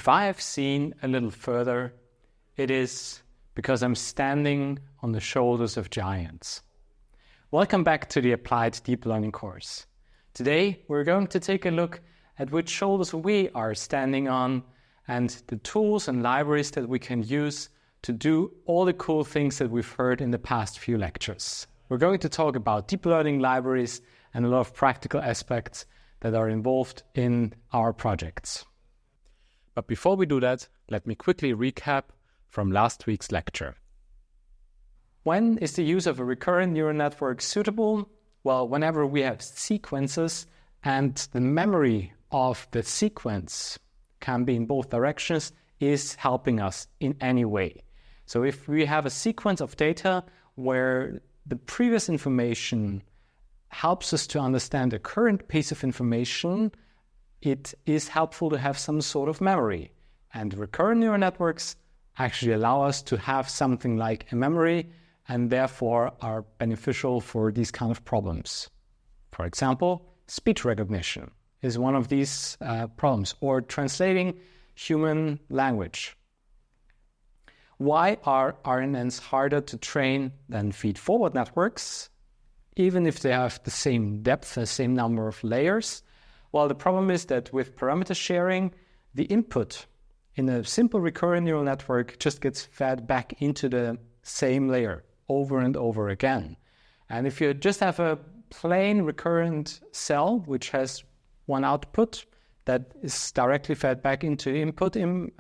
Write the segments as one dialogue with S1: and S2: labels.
S1: If I have seen a little further, it is because I'm standing on the shoulders of giants. Welcome back to the Applied Deep Learning course. Today, we're going to take a look at which shoulders we are standing on and the tools and libraries that we can use to do all the cool things that we've heard in the past few lectures. We're going to talk about deep learning libraries and a lot of practical aspects that are involved in our projects. But before we do that, let me quickly recap from last week's lecture. When is the use of a recurrent neural network suitable? Well, whenever we have sequences and the memory of the sequence can be in both directions is helping us in any way. So if we have a sequence of data where the previous information helps us to understand the current piece of information, it is helpful to have some sort of memory. And recurrent neural networks actually allow us to have something like a memory and therefore are beneficial for these kind of problems. For example, speech recognition is one of these problems, or translating human language. Why are RNNs harder to train than feed-forward networks, even if they have the same depth, the same number of layers? Well, the problem is that with parameter sharing, the input in a simple recurrent neural network just gets fed back into the same layer over and over again. And if you just have a plain recurrent cell, which has one output that is directly fed back into the input, you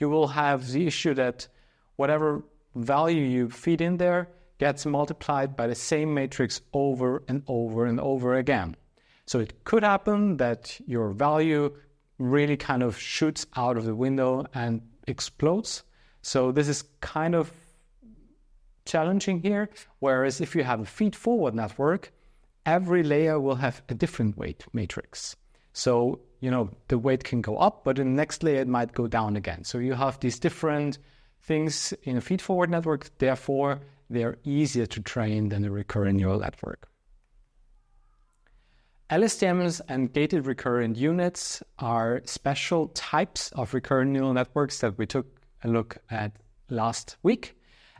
S1: will have the issue that whatever value you feed in there gets multiplied by the same matrix over and over and over again. So it could happen that your value really kind of shoots out of the window and explodes. So this is kind of challenging here. Whereas if you have a feed-forward network, every layer will have a different weight matrix. So, the weight can go up, but in the next layer it might go down again. So you have these different things in a feed-forward network. Therefore, they're easier to train than a recurrent neural network. LSTMs and gated recurrent units are special types of recurrent neural networks that we took a look at last week.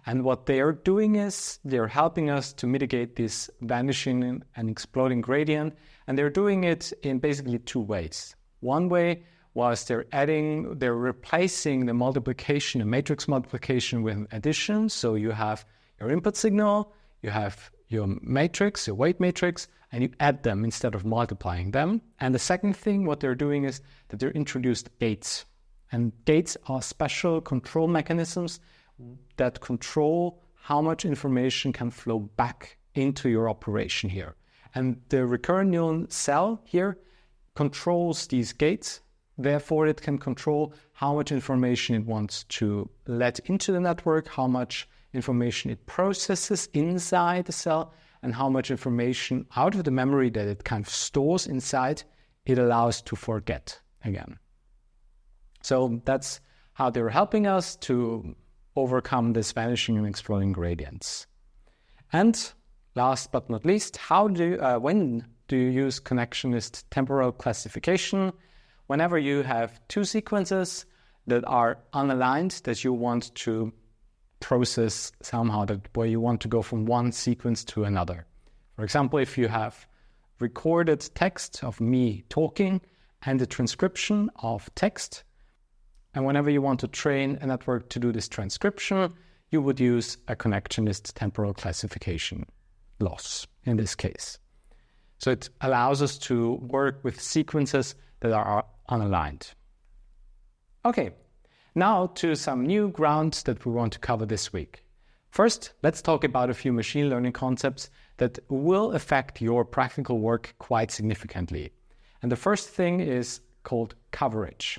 S1: And what they are doing is they're helping us to mitigate this vanishing and exploding gradient. And they're doing it in basically two ways. One way was they're replacing the multiplication, the matrix multiplication with addition. So you have your input signal, you have your matrix, your weight matrix, and you add them instead of multiplying them. And the second thing, what they're doing is that they're introduced gates. And gates are special control mechanisms that control how much information can flow back into your operation here. And the recurrent neural cell here controls these gates. Therefore, it can control how much information it wants to let into the network, how much information it processes inside the cell, and how much information out of the memory that it kind of stores inside, it allows to forget again. So that's how they're helping us to overcome this vanishing and exploding gradients. And last but not least, when do you use connectionist temporal classification? Whenever you have two sequences that are unaligned, that you want to process somehow, where you want to go from one sequence to another. For example, if you have recorded text of me talking and a transcription of text, and whenever you want to train a network to do this transcription, you would use a connectionist temporal classification loss in this case. So it allows us to work with sequences that are unaligned. Okay, now to some new ground that we want to cover this week. First, let's talk about a few machine learning concepts that will affect your practical work quite significantly. And the first thing is called coverage.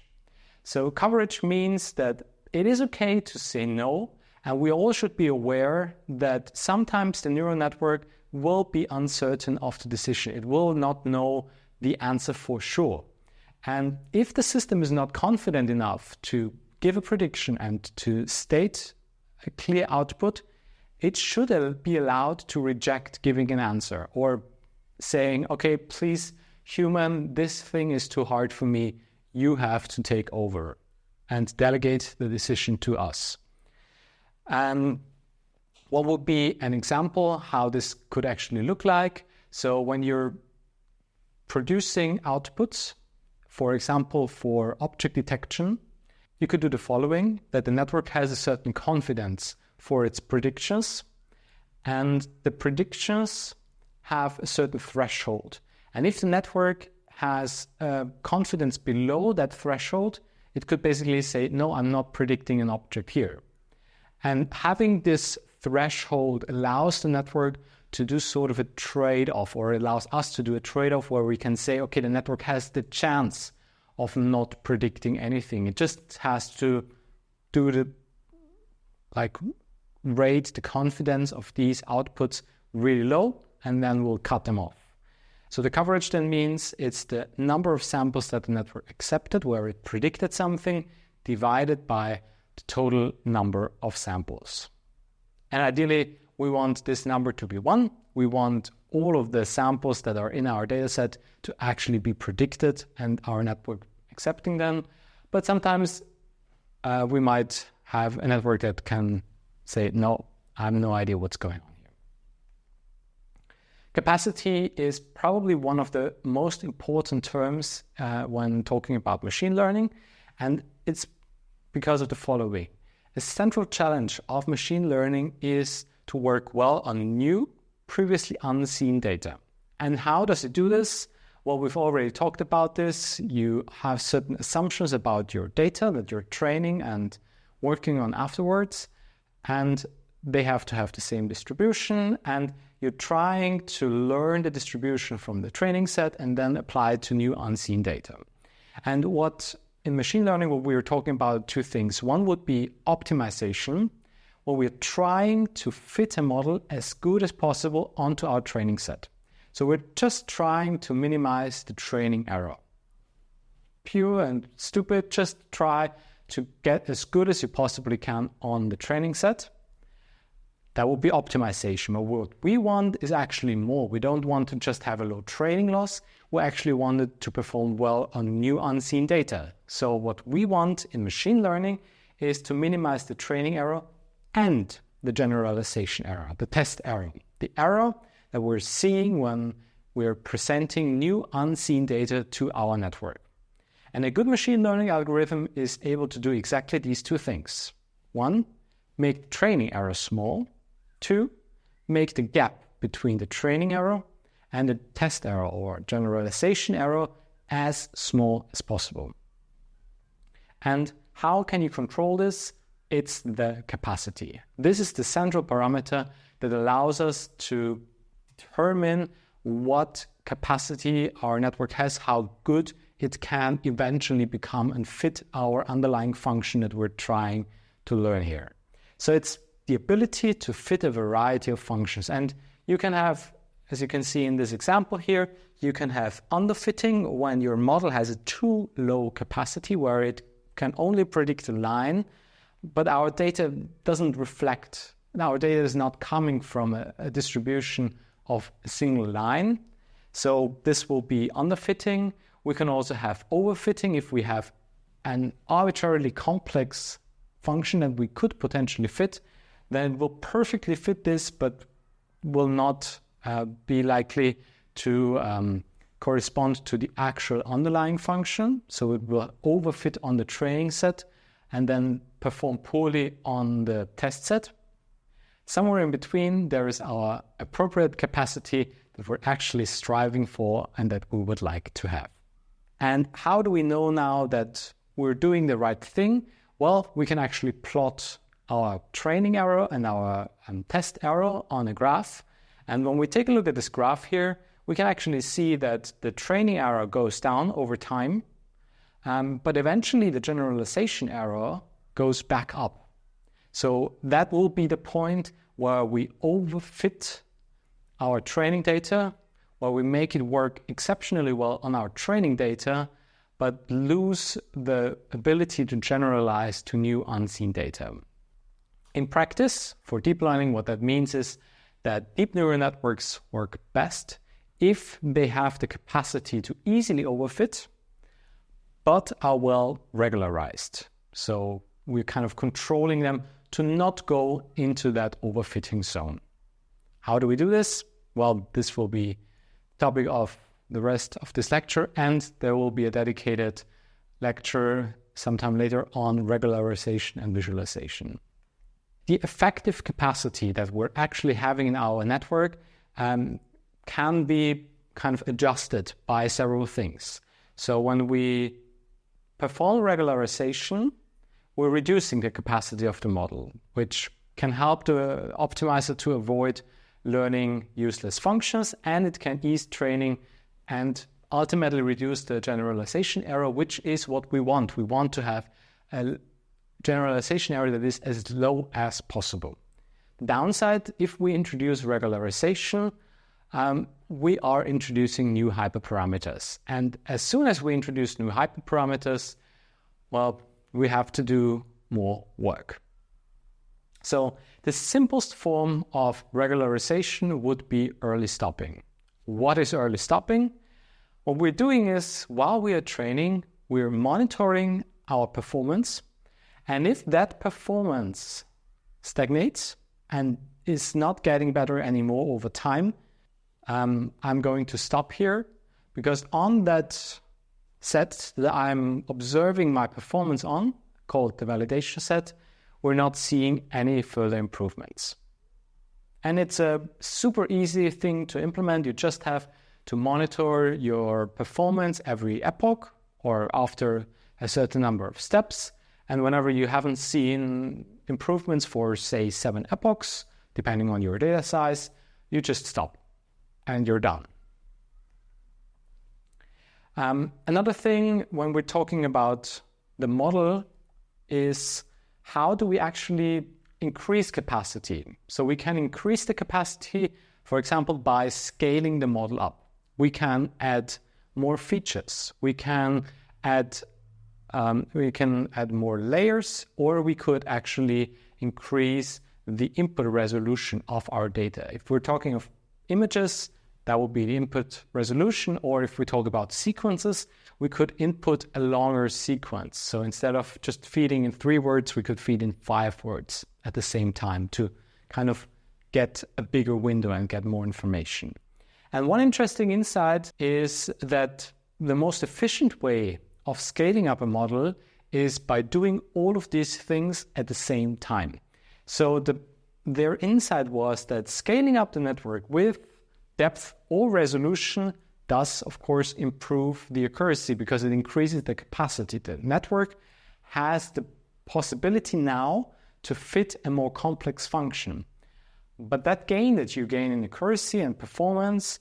S1: So coverage means that it is okay to say no, and we all should be aware that sometimes the neural network will be uncertain of the decision. It will not know the answer for sure. And if the system is not confident enough to give a prediction and to state a clear output, it should be allowed to reject giving an answer or saying, okay, please, human, this thing is too hard for me. you have to take over and delegate the decision to us. And what would be an example how this could actually look like? So when you're producing outputs, for example, for object detection, you could do the following, that the network has a certain confidence for its predictions, and the predictions have a certain threshold. And if the network has confidence below that threshold, it could basically say, no, I'm not predicting an object here. And having this threshold allows the network to do sort of a trade-off, or allows us to do a trade-off where we can say, okay, the network has the chance of not predicting anything. It just has to do the, rate the confidence of these outputs really low, and then we'll cut them off. So the coverage then means it's the number of samples that the network accepted where it predicted something divided by the total number of samples. And ideally, we want this number to be 1. We want all of the samples that are in our dataset to actually be predicted and our network accepting them. But sometimes we might have a network that can say, no, I have no idea what's going on here. Capacity is probably one of the most important terms when talking about machine learning, and it's because of the following. A central challenge of machine learning is to work well on new, previously unseen data. And how does it do this? Well, we've already talked about this. You have certain assumptions about your data that you're training and working on afterwards, and they have to have the same distribution, and you're trying to learn the distribution from the training set and then apply it to new unseen data. And in machine learning, what we're talking about, two things. One would be optimization, where we're trying to fit a model as good as possible onto our training set. So we're just trying to minimize the training error. Pure and stupid, just try to get as good as you possibly can on the training set. That would be optimization. But what we want is actually more. We don't want to just have a low training loss. We actually want it to perform well on new unseen data. So what we want in machine learning is to minimize the training error and the generalization error, the test error, the error that we're seeing when we're presenting new unseen data to our network. And a good machine learning algorithm is able to do exactly these two things. 1, make training error small. 2, make the gap between the training error and the test error or generalization error as small as possible. And how can you control this? It's the capacity. This is the central parameter that allows us to determine what capacity our network has, how good it can eventually become and fit our underlying function that we're trying to learn here. So it's the ability to fit a variety of functions. And you can have, as you can see in this example here, you can have underfitting when your model has a too low capacity where it can only predict a line, but our data doesn't reflect, our data is not coming from a distribution of a single line. So this will be underfitting. We can also have overfitting if we have an arbitrarily complex function that we could potentially fit, then it will perfectly fit this, but will not be likely to correspond to the actual underlying function. So it will overfit on the training set and then perform poorly on the test set. Somewhere in between, there is our appropriate capacity that we're actually striving for and that we would like to have. And how do we know now that we're doing the right thing? Well, we can actually plot our training error and our test error on a graph. And when we take a look at this graph here, we can actually see that the training error goes down over time, but eventually the generalization error goes back up. So that will be the point where we overfit our training data, where we make it work exceptionally well on our training data, but lose the ability to generalize to new unseen data. In practice, for deep learning, what that means is that deep neural networks work best if they have the capacity to easily overfit, but are well regularized. So we're kind of controlling them to not go into that overfitting zone. How do we do this? Well, this will be topic of the rest of this lecture, and there will be a dedicated lecture sometime later on regularization and visualization. The effective capacity that we're actually having in our network can be kind of adjusted by several things. So when we perform regularization, we're reducing the capacity of the model, which can help the optimizer to avoid learning useless functions, and it can ease training and ultimately reduce the generalization error, which is what we want. We want to have a generalization error that is as low as possible. Downside, if we introduce regularization, we are introducing new hyperparameters. And as soon as we introduce new hyperparameters, well, we have to do more work. So the simplest form of regularization would be early stopping. What is early stopping? What we're doing is, while we are training, we're monitoring our performance. And if that performance stagnates and is not getting better anymore over time, I'm going to stop here, because on that set that I'm observing my performance on, called the validation set, we're not seeing any further improvements. And it's a super easy thing to implement. You just have to monitor your performance every epoch or after a certain number of steps. And whenever you haven't seen improvements for, say, 7 epochs, depending on your data size, you just stop and you're done. Another thing when we're talking about the model is, how do we actually increase capacity? So we can increase the capacity, for example, by scaling the model up. We can add more features. We can add more layers, or we could actually increase the input resolution of our data. If we're talking of images, that would be the input resolution, or if we talk about sequences, we could input a longer sequence. So instead of just feeding in 3 words, we could feed in 5 words at the same time to kind of get a bigger window and get more information. And one interesting insight is that the most efficient way of scaling up a model is by doing all of these things at the same time. So their insight was that scaling up the network with depth or resolution does, of course, improve the accuracy because it increases the capacity. The network has the possibility now to fit a more complex function. But that gain that you gain in accuracy and performance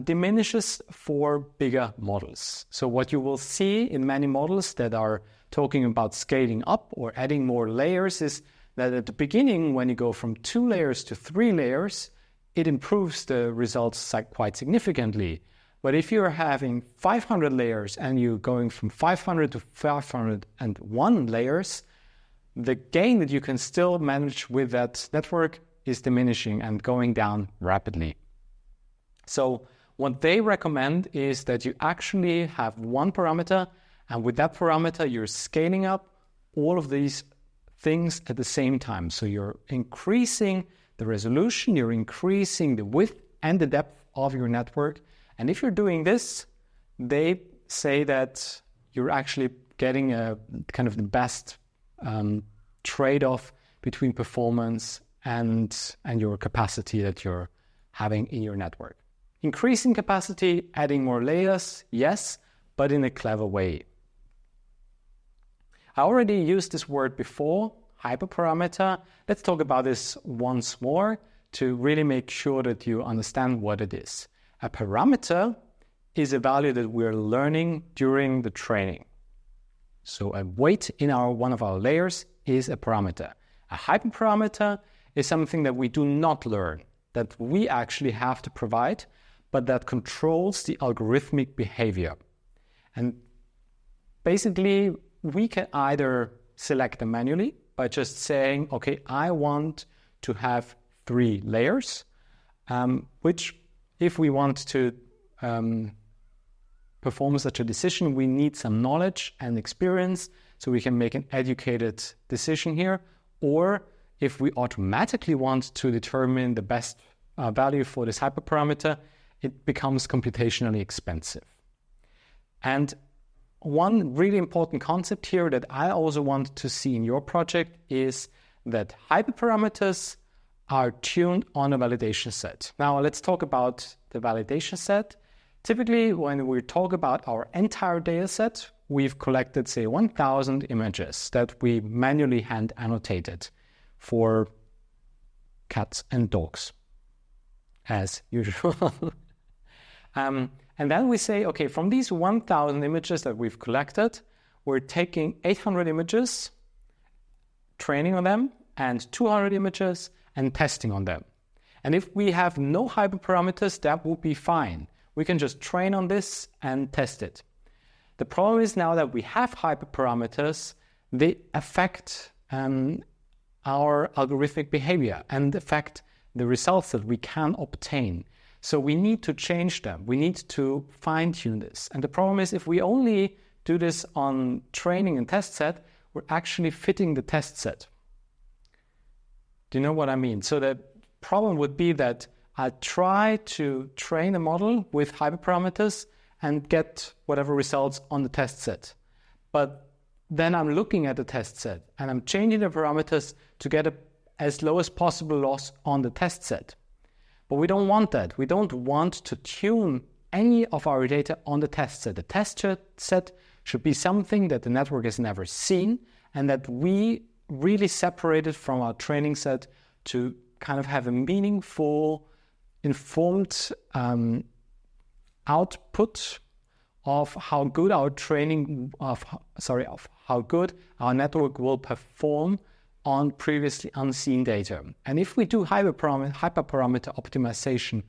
S1: diminishes for bigger models. So what you will see in many models that are talking about scaling up or adding more layers is that at the beginning, when you go from 2 layers to 3 layers, it improves the results quite significantly. But if you're having 500 layers and you're going from 500 to 501 layers, the gain that you can still manage with that network is diminishing and going down rapidly. So what they recommend is that you actually have one parameter, and with that parameter, you're scaling up all of these things at the same time. So you're increasing the resolution, you're increasing the width and the depth of your network. And if you're doing this, they say that you're actually getting a kind of the best trade-off between performance and your capacity that you're having in your network. Increasing capacity, adding more layers, yes, but in a clever way. I already used this word before, hyperparameter. Let's talk about this once more to really make sure that you understand what it is. A parameter is a value that we're learning during the training. So a weight in one of our layers is a parameter. A hyperparameter is something that we do not learn, that we actually have to provide, but that controls the algorithmic behavior. And basically, we can either select them manually by just saying, okay, I want to have 3 layers, which if we want to perform such a decision, we need some knowledge and experience so we can make an educated decision here. Or if we automatically want to determine the best value for this hyperparameter, it becomes computationally expensive. And one really important concept here that I also want to see in your project is that hyperparameters are tuned on a validation set. Now let's talk about the validation set. Typically, when we talk about our entire data set, we've collected, say, 1,000 images that we manually hand annotated for cats and dogs, as usual. And then we say, okay, from these 1,000 images that we've collected, we're taking 800 images, training on them, and 200 images, and testing on them. And if we have no hyperparameters, that would be fine. We can just train on this and test it. The problem is now that we have hyperparameters, they affect our algorithmic behavior and affect the results that we can obtain. So we need to change them. We need to fine-tune this. And the problem is if we only do this on training and test set, we're actually fitting the test set. Do you know what I mean? So the problem would be that I try to train a model with hyperparameters and get whatever results on the test set. But then I'm looking at the test set and I'm changing the parameters to get as low as possible loss on the test set. But we don't want that. We don't want to tune any of our data on the test set. The test set should be something that the network has never seen and that we really separated from our training set to kind of have a meaningful, informed output of how good our how good our network will perform on previously unseen data. And if we do hyperparameter optimization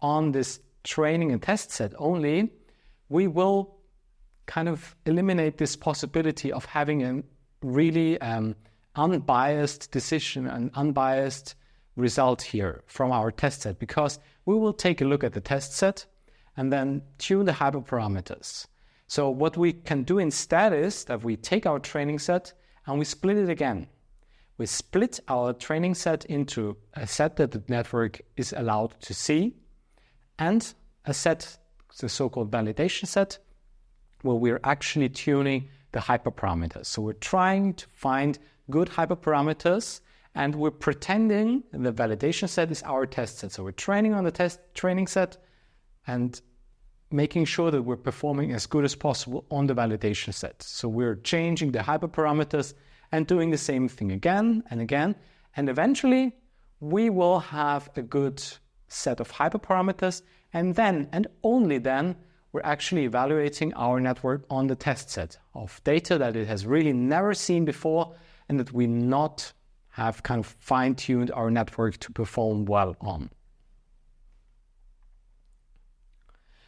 S1: on this training and test set only, we will kind of eliminate this possibility of having a really unbiased decision and unbiased result here from our test set, because we will take a look at the test set and then tune the hyperparameters. So what we can do instead is that we take our training set and we split it again. We split our training set into a set that the network is allowed to see and a set, the so-called validation set, where we're actually tuning the hyperparameters. So we're trying to find good hyperparameters and we're pretending the validation set is our test set. So we're training on the training set and making sure that we're performing as good as possible on the validation set. So we're changing the hyperparameters and doing the same thing again and again. And eventually we will have a good set of hyperparameters. And then, and only then, we're actually evaluating our network on the test set of data that it has really never seen before and that we not have kind of fine-tuned our network to perform well on.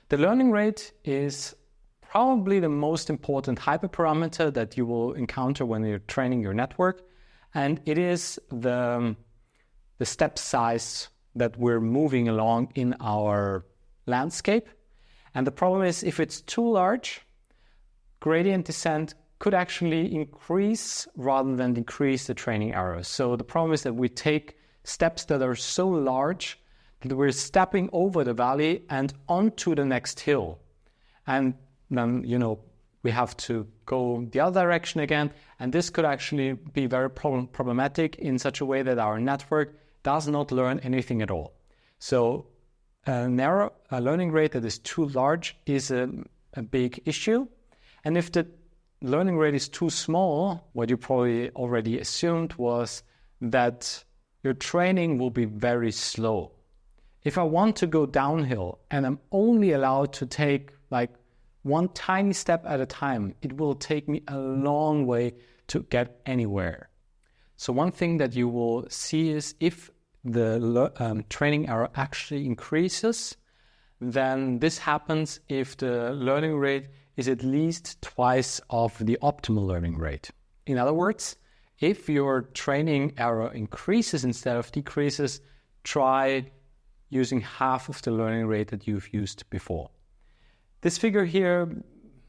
S1: The learning rate is probably the most important hyperparameter that you will encounter when you're training your network. And it is the step size that we're moving along in our landscape. And the problem is if it's too large, gradient descent could actually increase rather than decrease the training errors. So the problem is that we take steps that are so large that we're stepping over the valley and onto the next hill. And then, we have to go the other direction again. And this could actually be very problematic in such a way that our network does not learn anything at all. So a learning rate that is too large is a big issue. And if the learning rate is too small, what you probably already assumed was that your training will be very slow. If I want to go downhill and I'm only allowed to take like one tiny step at a time, it will take me a long way to get anywhere. So one thing that you will see is if the training error actually increases, then this happens if the learning rate is at least twice of the optimal learning rate. In other words, if your training error increases instead of decreases, try using half of the learning rate that you've used before. This figure here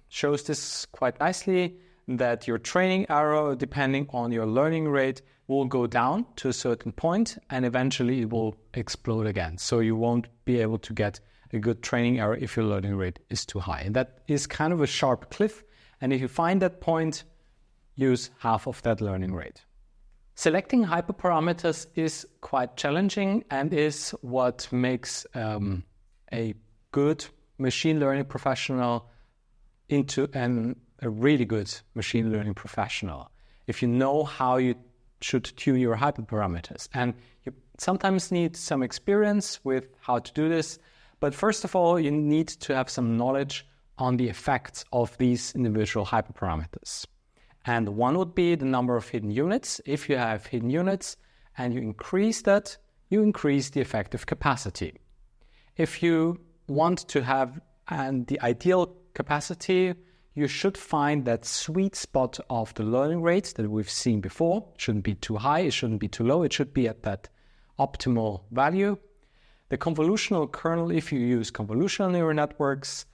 S1: shows this quite nicely, that your training error, depending on your learning rate, will go down to a certain point and eventually it will explode again. So you won't be able to get a good training error if your learning rate is too high. And that is kind of a sharp cliff. And if you find that point, use half of that learning rate. Selecting hyperparameters is quite challenging and is what makes a good machine learning professional into a really good machine learning professional. If you know how you should tune your hyperparameters. And you sometimes need some experience with how to do this. But first of all, you need to have some knowledge on the effects of these individual hyperparameters. And one would be the number of hidden units. If you have hidden units and you increase that, you increase the effective capacity. If you want to have the ideal capacity, you should find that sweet spot of the learning rate that we've seen before. It shouldn't be too high, it shouldn't be too low, it should be at that optimal value. The convolutional kernel, if you use convolutional neural networks,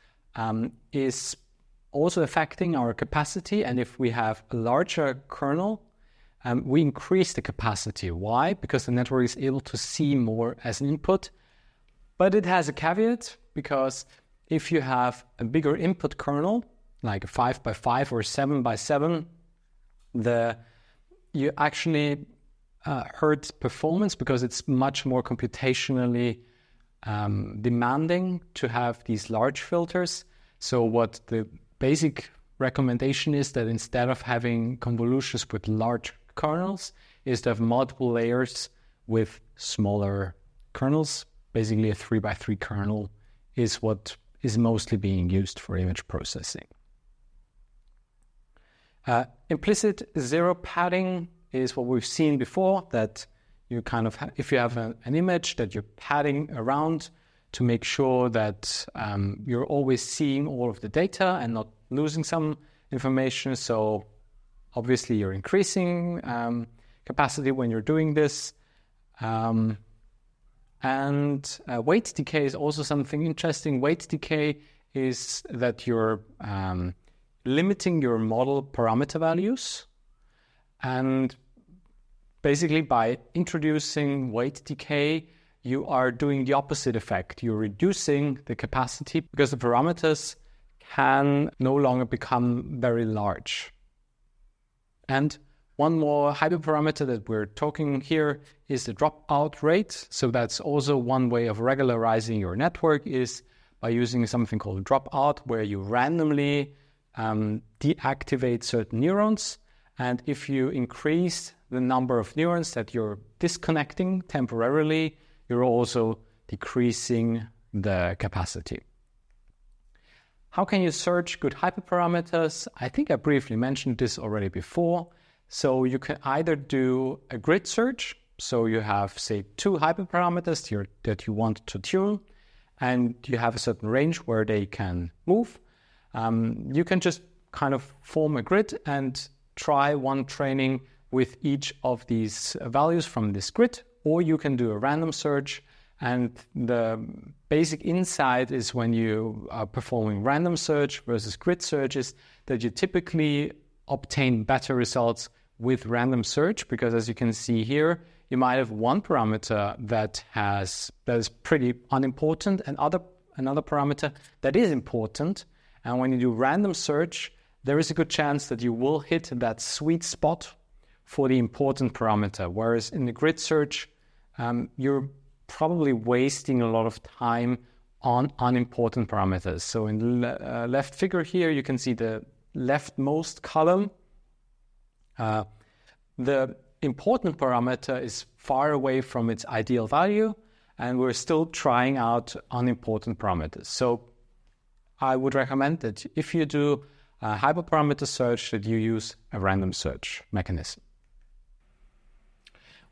S1: is also affecting our capacity. And if we have a larger kernel, we increase the capacity. Why? Because the network is able to see more as an input. But it has a caveat, because if you have a bigger input kernel, like a 5x5 or 7x7, you actually hurt performance because it's much more computationally demanding to have these large filters. So what the basic recommendation is that instead of having convolutions with large kernels, is to have multiple layers with smaller kernels. Basically a 3x3 kernel is what is mostly being used for image processing. Implicit zero padding is what we've seen before, that you kind of, if you have an image that you're padding around to make sure that you're always seeing all of the data and not losing some information. So obviously you're increasing capacity when you're doing this. And weight decay is also something interesting. Weight decay is that you're limiting your model parameter values. And basically by introducing weight decay, you are doing the opposite effect. You're reducing the capacity because the parameters can no longer become very large. And one more hyperparameter that we're talking here is the dropout rate. So that's also one way of regularizing your network, is by using something called dropout, where you randomly deactivate certain neurons. And if you increase the number of neurons that you're disconnecting temporarily, you're also decreasing the capacity. How can you search good hyperparameters? I think I briefly mentioned this already before. So you can either do a grid search. So you have, say, 2 hyperparameters that you want to tune, and you have a certain range where they can move. You can just kind of form a grid and try one training with each of these values from this grid, or you can do a random search. And the basic insight is, when you are performing random search versus grid searches, that you typically obtain better results with random search, because as you can see here, you might have one parameter that is pretty unimportant and another parameter that is important. And when you do random search, there is a good chance that you will hit that sweet spot for the important parameter. Whereas in the grid search, you're probably wasting a lot of time on unimportant parameters. So in the left figure here, you can see the leftmost column. The important parameter is far away from its ideal value, and we're still trying out unimportant parameters. So I would recommend that if you do a hyperparameter search, that you use a random search mechanism.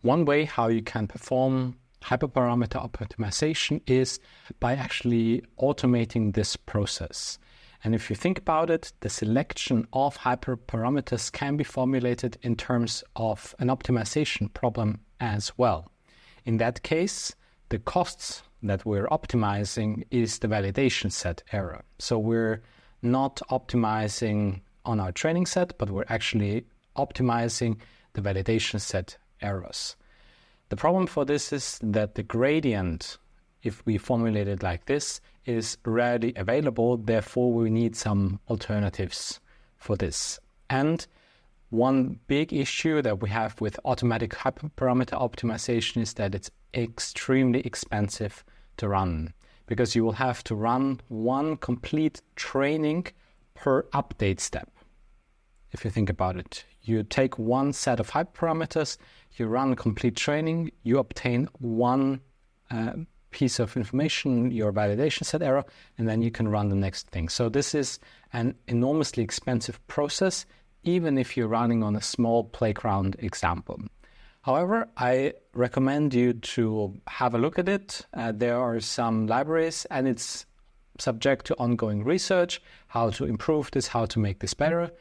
S1: One way how you can perform hyperparameter optimization is by actually automating this process. And if you think about it, the selection of hyperparameters can be formulated in terms of an optimization problem as well. In that case, the costs that we're optimizing is the validation set error. So we're not optimizing on our training set, but we're actually optimizing the validation set errors. The problem for this is that the gradient, if we formulate it like this, is rarely available. Therefore, we need some alternatives for this. And one big issue that we have with automatic hyperparameter optimization is that it's extremely expensive to run, because you will have to run one complete training per update step. If you think about it, you take one set of hyperparameters, you run complete training, you obtain one piece of information, your validation set error, and then you can run the next thing. So this is an enormously expensive process, even if you're running on a small playground example. However, I recommend you to have a look at it. There are some libraries, and it's subject to ongoing research, how to improve this, how to make this better.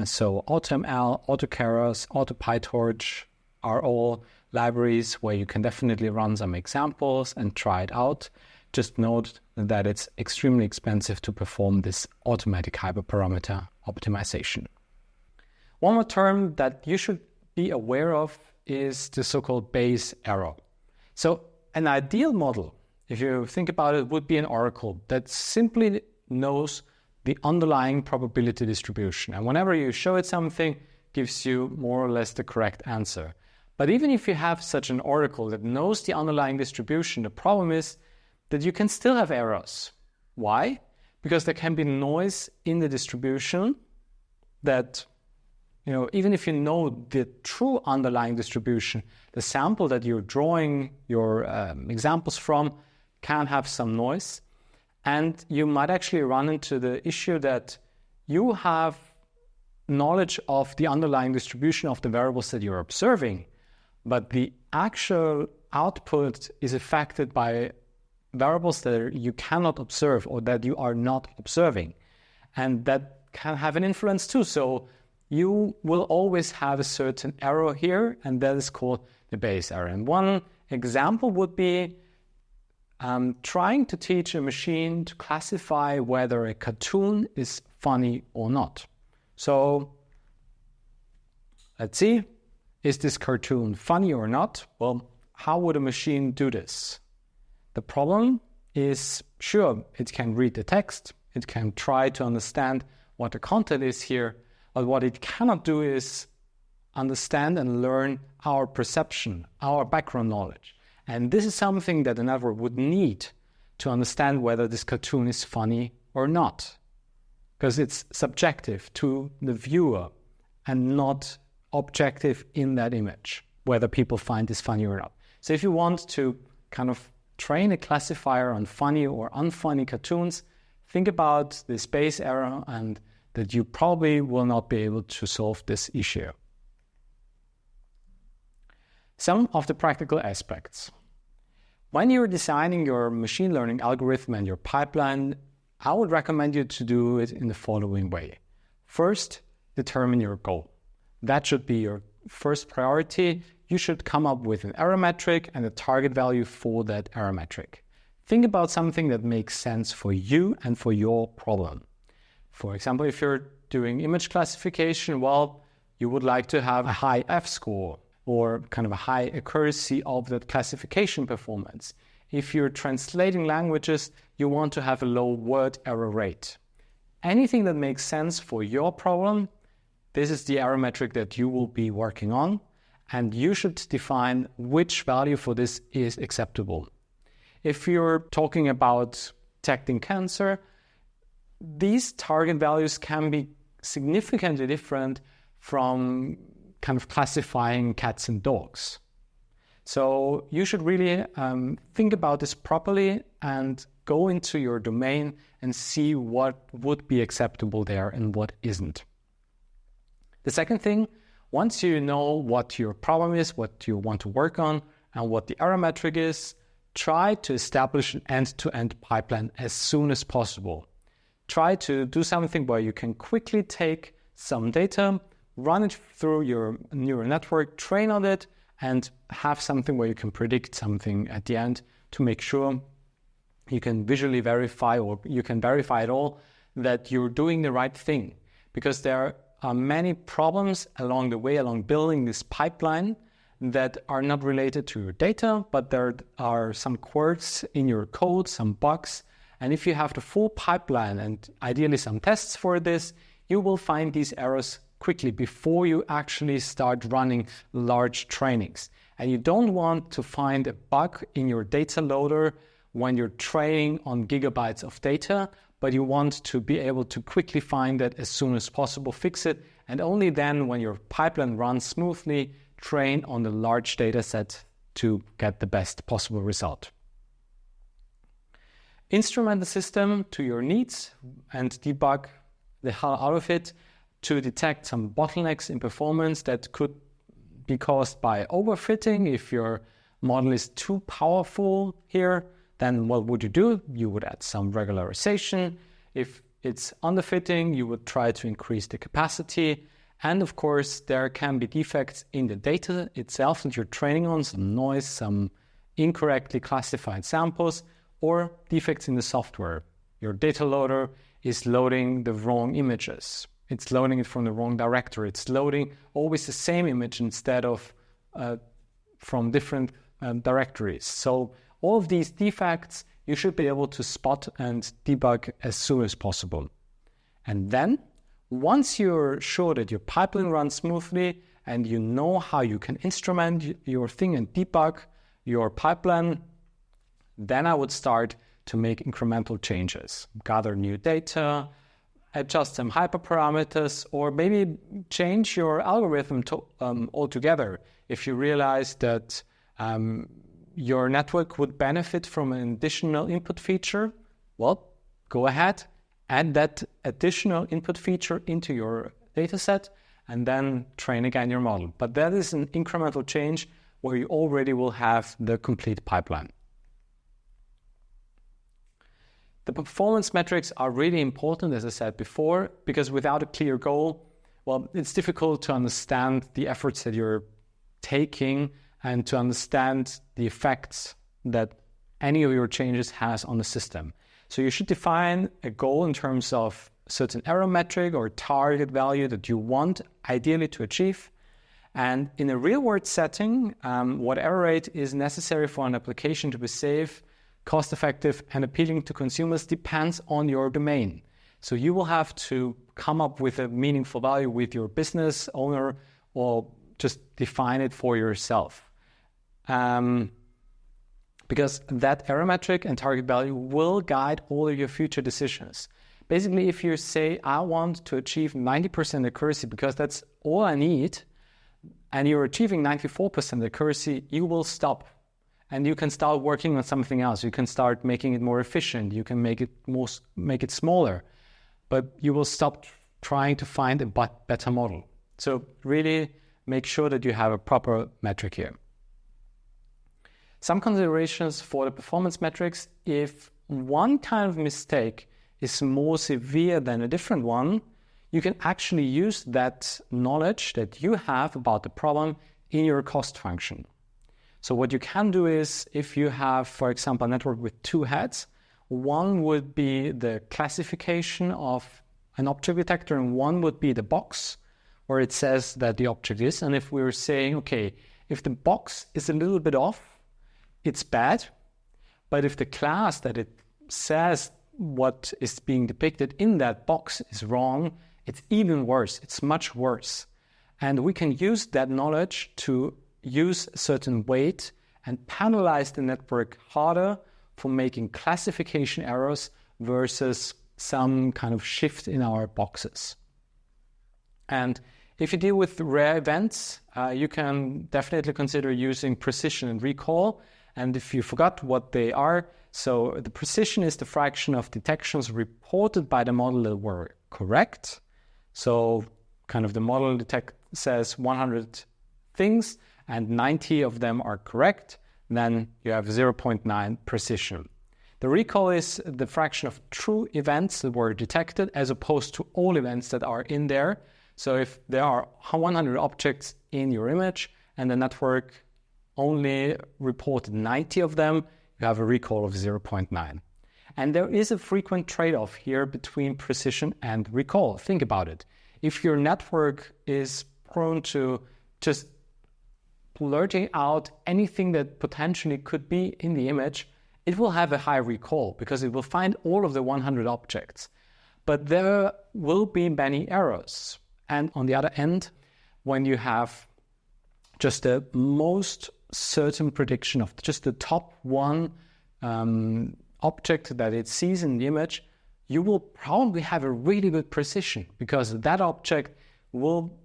S1: So AutoML, AutoKeras, AutoPyTorch are all libraries where you can definitely run some examples and try it out. Just note that it's extremely expensive to perform this automatic hyperparameter optimization. One more term that you should be aware of is the so-called Bayes error. So an ideal model, if you think about it, would be an oracle that simply knows the underlying probability distribution. And whenever you show it something, gives you more or less the correct answer. But even if you have such an oracle that knows the underlying distribution, the problem is that you can still have errors. Why? Because there can be noise in the distribution that, even if you know the true underlying distribution, the sample that you're drawing your examples from can have some noise. And you might actually run into the issue that you have knowledge of the underlying distribution of the variables that you're observing, but the actual output is affected by variables that you cannot observe or that you are not observing. And that can have an influence too. So you will always have a certain error here, and that is called the Bayes error. And one example would be trying to teach a machine to classify whether a cartoon is funny or not. So let's see, is this cartoon funny or not? Well, how would a machine do this? The problem is, sure, it can read the text, it can try to understand what the content is here, but what it cannot do is understand and learn our perception, our background knowledge. And this is something that a network would need to understand whether this cartoon is funny or not, because it's subjective to the viewer and not objective in that image, whether people find this funny or not. So if you want to kind of train a classifier on funny or unfunny cartoons, think about this Bayes error and that you probably will not be able to solve this issue. Some of the practical aspects. When you're designing your machine learning algorithm and your pipeline, I would recommend you to do it in the following way. First, determine your goal. That should be your first priority. You should come up with an error metric and a target value for that error metric. Think about something that makes sense for you and for your problem. For example, if you're doing image classification, well, you would like to have a high F-score or kind of a high accuracy of that classification performance. If you're translating languages, you want to have a low word error rate. Anything that makes sense for your problem, this is the error metric that you will be working on, and you should define which value for this is acceptable. If you're talking about detecting cancer, these target values can be significantly different from kind of classifying cats and dogs. So you should really think about this properly and go into your domain and see what would be acceptable there and what isn't. The second thing, once you know what your problem is, what you want to work on, and what the error metric is, try to establish an end-to-end pipeline as soon as possible. Try to do something where you can quickly take some data, run it through your neural network, train on it, and have something where you can predict something at the end to make sure you can visually verify, or you can verify it all, that you're doing the right thing. Because there are many problems along the way, along building this pipeline, that are not related to your data, but there are some quirks in your code, some bugs. And if you have the full pipeline and ideally some tests for this, you will find these errors quickly before you actually start running large trainings. And you don't want to find a bug in your data loader when you're training on gigabytes of data, but you want to be able to quickly find it as soon as possible, fix it, and only then, when your pipeline runs smoothly, train on the large data set to get the best possible result. Instrument the system to your needs and debug the hell out of it to detect some bottlenecks in performance that could be caused by overfitting. If your model is too powerful here, then what would you do? You would add some regularization. If it's underfitting, you would try to increase the capacity. And of course, there can be defects in the data itself that you're training on, some noise, some incorrectly classified samples, or defects in the software. Your data loader is loading the wrong images. It's loading it from the wrong directory. It's loading always the same image instead of from different directories. So all of these defects, you should be able to spot and debug as soon as possible. And then, once you're sure that your pipeline runs smoothly and you know how you can instrument your thing and debug your pipeline, then I would start to make incremental changes. Gather new data, adjust some hyperparameters, or maybe change your algorithm altogether. If you realize that your network would benefit from an additional input feature, well, go ahead, add that additional input feature into your dataset, and then train again your model. But that is an incremental change where you already will have the complete pipeline. The performance metrics are really important, as I said before, because without a clear goal, well, it's difficult to understand the efforts that you're taking and to understand the effects that any of your changes has on the system. So you should define a goal in terms of a certain error metric or target value that you want ideally to achieve. And in a real-world setting, what error rate is necessary for an application to be safe, cost-effective, and appealing to consumers depends on your domain. So you will have to come up with a meaningful value with your business owner, or just define it for yourself. Because that error metric and target value will guide all of your future decisions. Basically, if you say, I want to achieve 90% accuracy because that's all I need, and you're achieving 94% accuracy, you will stop. And you can start working on something else. You can start making it more efficient. You can make it smaller. But you will stop trying to find a better model. So really make sure that you have a proper metric here. Some considerations for the performance metrics: if one kind of mistake is more severe than a different one, you can actually use that knowledge that you have about the problem in your cost function. So what you can do is, if you have, for example, a network with two heads, one would be the classification of an object detector and one would be the box where it says that the object is. And if we were saying, okay, if the box is a little bit off, it's bad. But if the class that it says what is being depicted in that box is wrong, it's even worse. It's much worse. And we can use that knowledge to use a certain weight and penalize the network harder for making classification errors versus some kind of shift in our boxes. And if you deal with rare events, you can definitely consider using precision and recall. And if you forgot what they are, so the precision is the fraction of detections reported by the model that were correct. So kind of the model says 100 things and 90 of them are correct, then you have 0.9 precision. The recall is the fraction of true events that were detected as opposed to all events that are in there. So if there are 100 objects in your image and the network only reported 90 of them, you have a recall of 0.9. And there is a frequent trade-off here between precision and recall. Think about it. If your network is prone to just blurting out anything that potentially could be in the image, it will have a high recall because it will find all of the 100 objects. But there will be many errors. And on the other end, when you have just the most certain prediction of just the top one object that it sees in the image, you will probably have a really good precision because that object will,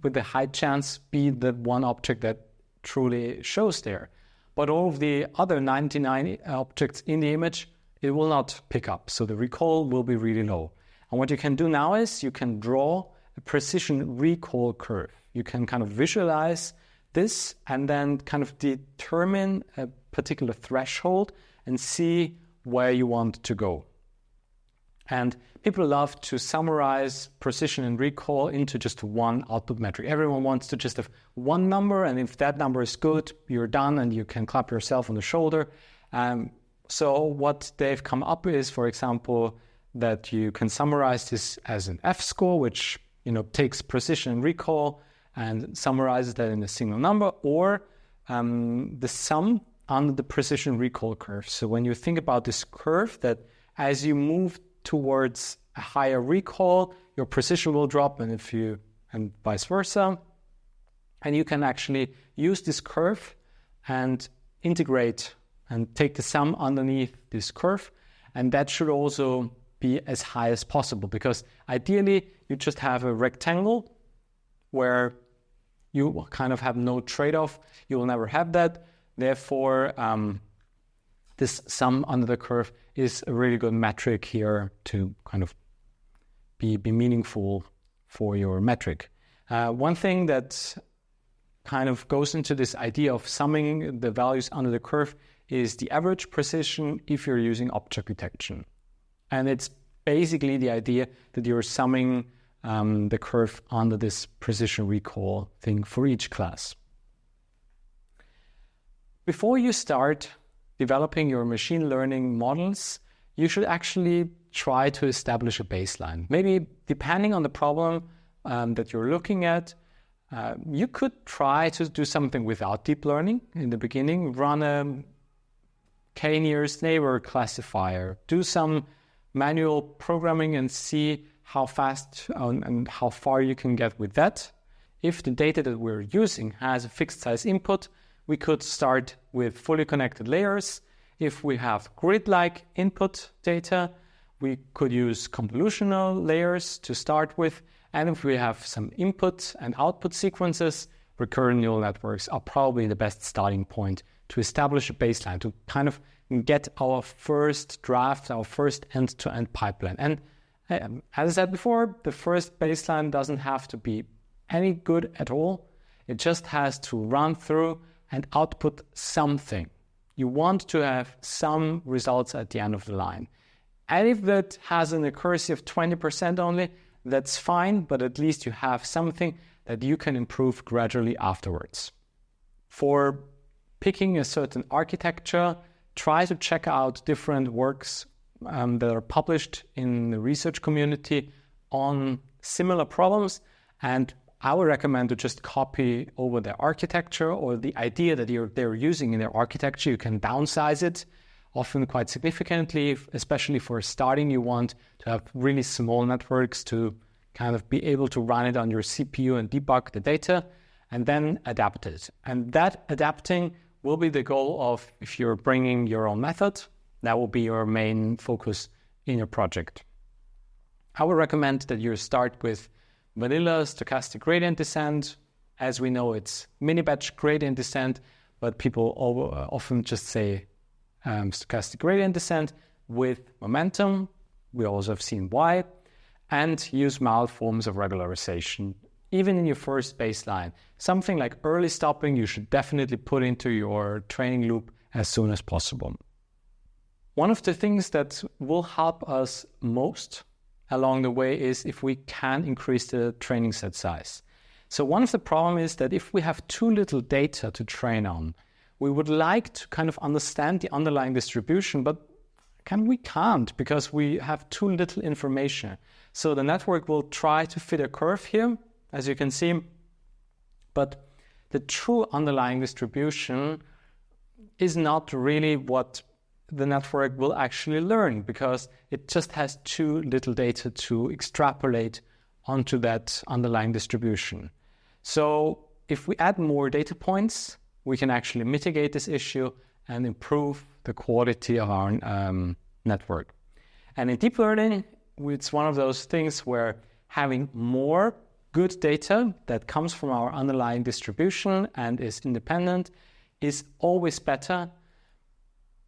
S1: with a high chance, be the one object that truly shows there. But all of the other 99 objects in the image, it will not pick up. So the recall will be really low. And what you can do now is you can draw a precision recall curve. You can kind of visualize this and then kind of determine a particular threshold and see where you want to go. And people love to summarize precision and recall into just one output metric. Everyone wants to just have one number, and if that number is good, you're done and you can clap yourself on the shoulder. So what they've come up with is, for example, that you can summarize this as an F-score, which takes precision and recall and summarizes that in a single number, or the sum under the precision recall curve. So when you think about this curve, that as you move towards a higher recall, your precision will drop, and vice versa. And you can actually use this curve and integrate and take the sum underneath this curve, and that should also be as high as possible, because ideally you just have a rectangle where you kind of have no trade-off. You will never have that. Therefore, this sum under the curve is a really good metric here to kind of be meaningful for your metric. One thing that kind of goes into this idea of summing the values under the curve is the average precision if you're using object detection. And it's basically the idea that you're summing the curve under this precision recall thing for each class. Before you start developing your machine learning models, you should actually try to establish a baseline. Maybe depending on the problem that you're looking at, you could try to do something without deep learning in the beginning, run a k-nearest neighbor classifier, do some manual programming and see how fast and how far you can get with that. If the data that we're using has a fixed size input, we could start with fully connected layers. If we have grid-like input data, we could use convolutional layers to start with. And if we have some input and output sequences, recurrent neural networks are probably the best starting point to establish a baseline, to kind of get our first draft, our first end-to-end pipeline. And as I said before, the first baseline doesn't have to be any good at all. It just has to run through and output something. You want to have some results at the end of the line. And if that has an accuracy of 20% only, that's fine, but at least you have something that you can improve gradually afterwards. For picking a certain architecture, try to check out different works that are published in the research community on similar problems, and I would recommend to just copy over their architecture or the idea that they're using in their architecture. You can downsize it, often quite significantly, especially for starting. You want to have really small networks to kind of be able to run it on your CPU and debug the data, and then adapt it. And that adapting will be the goal of, if you're bringing your own method, that will be your main focus in your project. I would recommend that you start with vanilla stochastic gradient descent. As we know, it's mini-batch gradient descent, but people often just say stochastic gradient descent with momentum. We also have seen why. And use mild forms of regularization. Even in your first baseline, something like early stopping, you should definitely put into your training loop as soon as possible. One of the things that will help us most along the way is if we can increase the training set size. So one of the problems is that if we have too little data to train on, we would like to kind of understand the underlying distribution, but we can't, because we have too little information. So the network will try to fit a curve here, as you can see, but the true underlying distribution is not really what the network will actually learn, because it just has too little data to extrapolate onto that underlying distribution. So if we add more data points, we can actually mitigate this issue and improve the quality of our network. And in deep learning, it's one of those things where having more good data that comes from our underlying distribution and is independent is always better.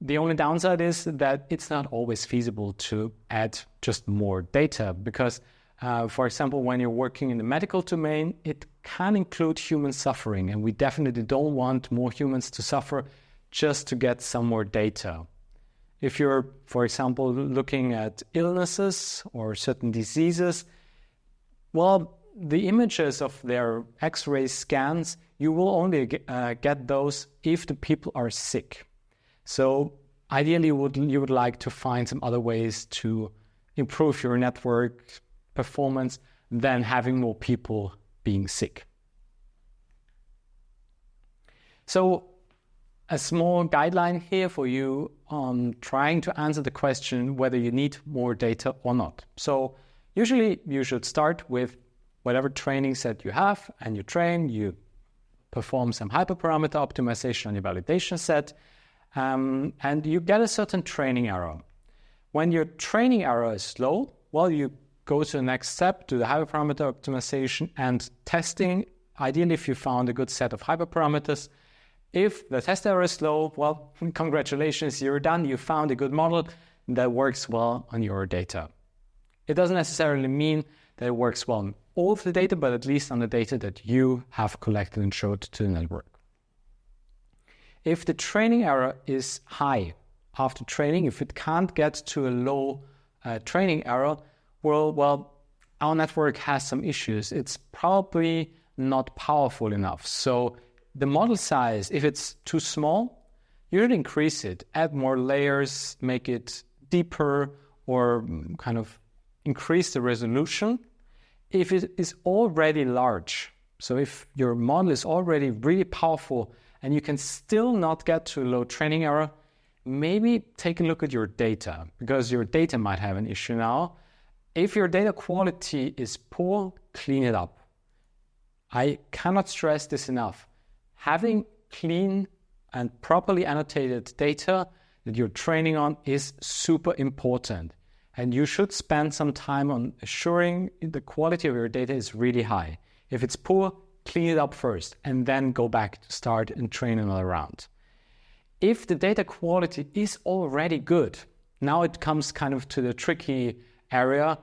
S1: The only downside is that it's not always feasible to add just more data, because, for example, when you're working in the medical domain, it can include human suffering, and we definitely don't want more humans to suffer just to get some more data. If you're, for example, looking at illnesses or certain diseases, well, the images of their X-ray scans, you will only get those if the people are sick. So ideally, you would like to find some other ways to improve your network performance than having more people being sick. So a small guideline here for you on trying to answer the question whether you need more data or not. So usually you should start with whatever training set you have, and you perform some hyperparameter optimization on your validation set, and you get a certain training error. When your training error is low, well, you go to the next step, to the hyperparameter optimization and testing. Ideally, if you found a good set of hyperparameters. If the test error is low, well, congratulations, you're done. You found a good model that works well on your data. It doesn't necessarily mean that it works well on all of the data, but at least on the data that you have collected and showed to the network. If the training error is high after training, if it can't get to a low training error, well, our network has some issues. It's probably not powerful enough. So the model size, if it's too small, you should increase it, add more layers, make it deeper, or kind of increase the resolution. If it is already large, so if your model is already really powerful and you can still not get to a low training error, maybe take a look at your data, because your data might have an issue now. If your data quality is poor, clean it up. I cannot stress this enough. Having clean and properly annotated data that you're training on is super important. And you should spend some time on assuring the quality of your data is really high. If it's poor, clean it up first and then go back to start and train another round. If the data quality is already good, now it comes kind of to the tricky area.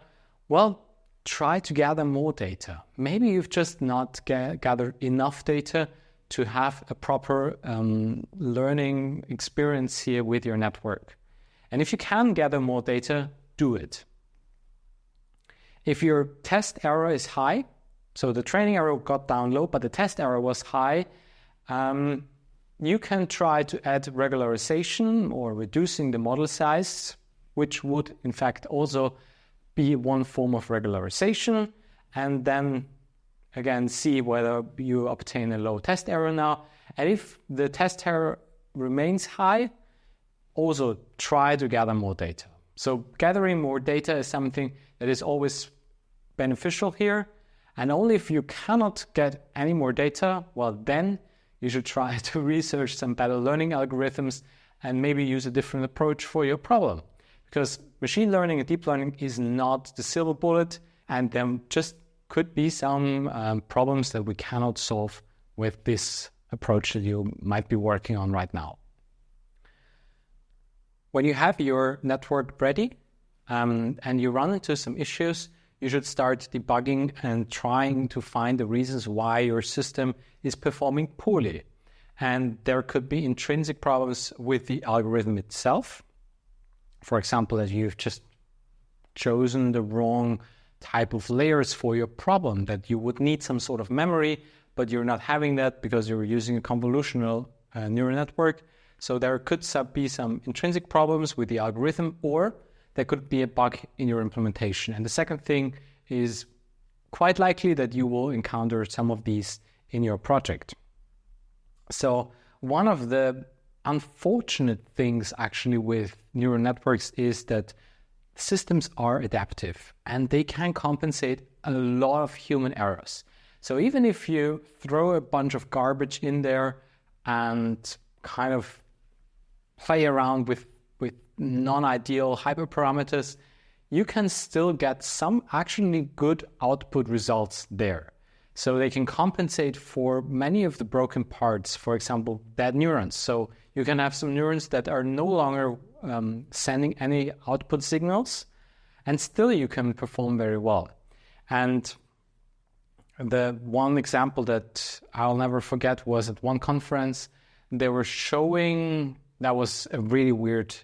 S1: Well, try to gather more data. Maybe you've just not gathered enough data to have a proper learning experience here with your network. And if you can gather more data, do it. If your test error is high, so the training error got down low, but the test error was high, you can try to add regularization or reducing the model size, which would in fact also be one form of regularization, and then again see whether you obtain a low test error now. And if the test error remains high, also try to gather more data. So gathering more data is something that is always beneficial here. And only if you cannot get any more data, well, then you should try to research some better learning algorithms and maybe use a different approach for your problem. Because machine learning and deep learning is not the silver bullet, and there just could be some problems that we cannot solve with this approach that you might be working on right now. When you have your network ready and you run into some issues, you should start debugging and trying to find the reasons why your system is performing poorly. And there could be intrinsic problems with the algorithm itself. For example, that you've just chosen the wrong type of layers for your problem, that you would need some sort of memory, but you're not having that because you're using a convolutional neural network. So there could be some intrinsic problems with the algorithm, or there could be a bug in your implementation. And the second thing is quite likely that you will encounter some of these in your project. So one of the unfortunate things actually with neural networks is that systems are adaptive and they can compensate a lot of human errors. So even if you throw a bunch of garbage in there and kind of play around with non-ideal hyperparameters, you can still get some actually good output results there. So they can compensate for many of the broken parts, for example, dead neurons. So you can have some neurons that are no longer sending any output signals, and still you can perform very well. And the one example that I'll never forget was at one conference, they were showing, that was a really weird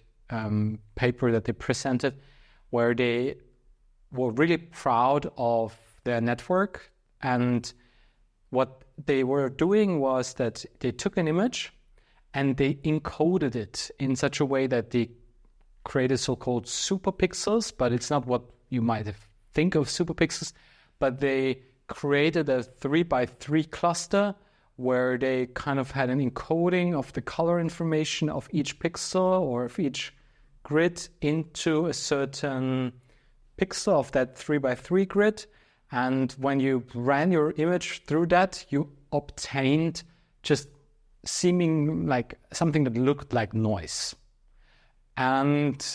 S1: paper that they presented, where they were really proud of their network. And what they were doing was that they took an image and they encoded it in such a way that they created so-called superpixels, but it's not what you might think of superpixels, but they created a 3x3 cluster where they kind of had an encoding of the color information of each pixel or of each grid into a certain pixel of that 3x3 grid. And when you ran your image through that, you obtained just seeming like something that looked like noise. And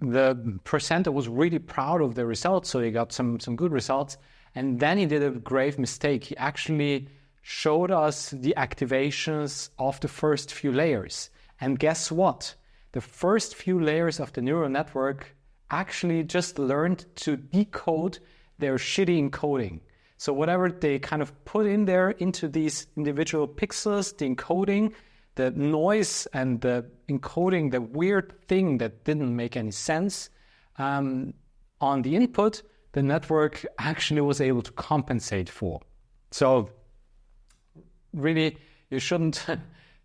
S1: the presenter was really proud of the results, so he got some good results. And then he did a grave mistake. He actually showed us the activations of the first few layers. And guess what? The first few layers of the neural network actually just learned to decode their shitty encoding. So whatever they kind of put in there into these individual pixels, the encoding, the noise and the encoding, the weird thing that didn't make any sense on the input, the network actually was able to compensate for. So really, you shouldn't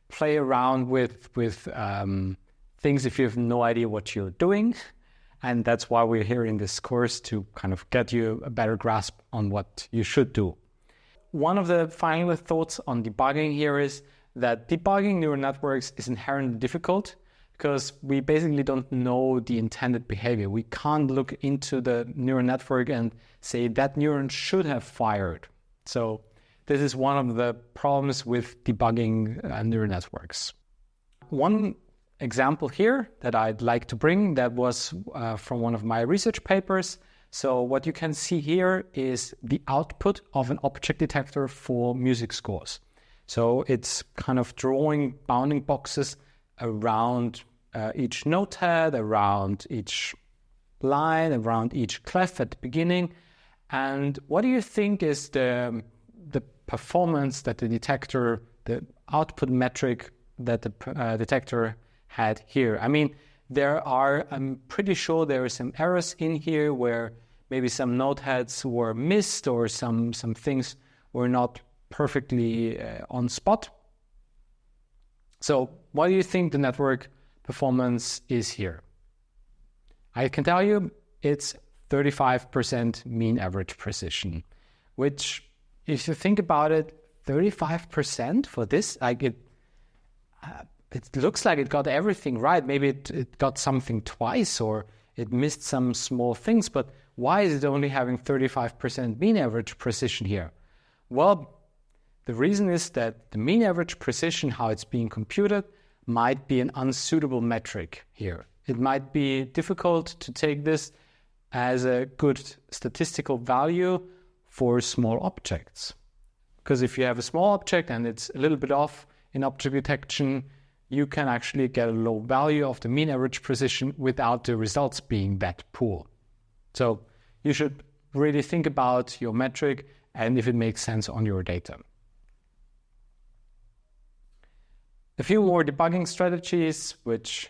S1: play around with things if you have no idea what you're doing. And that's why we're here in this course, to kind of get you a better grasp on what you should do. One of the final thoughts on debugging here is that debugging neural networks is inherently difficult because we basically don't know the intended behavior. We can't look into the neural network and say that neuron should have fired. So this is one of the problems with debugging neural networks. One example here that I'd like to bring that was from one of my research papers. So what you can see here is the output of an object detector for music scores. So it's kind of drawing bounding boxes around each note head, around each line, around each clef at the beginning. And what do you think is the performance that the detector, the output metric that the detector had here? I mean, I'm pretty sure there are some errors in here where maybe some note heads were missed or some things were not perfectly on spot. So what do you think the network performance is here? I can tell you it's 35% mean average precision, which, if you think about it, 35% for this, like it looks like it got everything right. Maybe it got something twice or it missed some small things, but why is it only having 35% mean average precision here? Well, the reason is that the mean average precision, how it's being computed, might be an unsuitable metric here. It might be difficult to take this as a good statistical value for small objects. Because if you have a small object and it's a little bit off in object detection, you can actually get a low value of the mean average precision without the results being that poor. So you should really think about your metric and if it makes sense on your data. A few more debugging strategies, which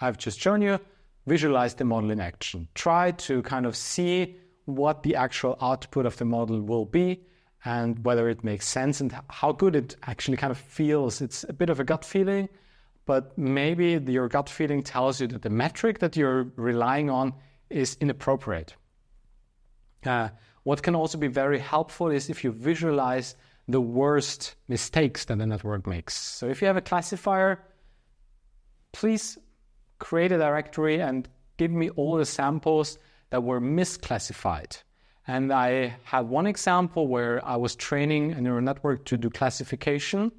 S1: I've just shown you. Visualize the model in action. Try to kind of see what the actual output of the model will be and whether it makes sense and how good it actually kind of feels. It's a bit of a gut feeling, but maybe your gut feeling tells you that the metric that you're relying on is inappropriate. What can also be very helpful is if you visualize the worst mistakes that the network makes. So if you have a classifier, please create a directory and give me all the samples that were misclassified. And I had one example where I was training a neural network to do classification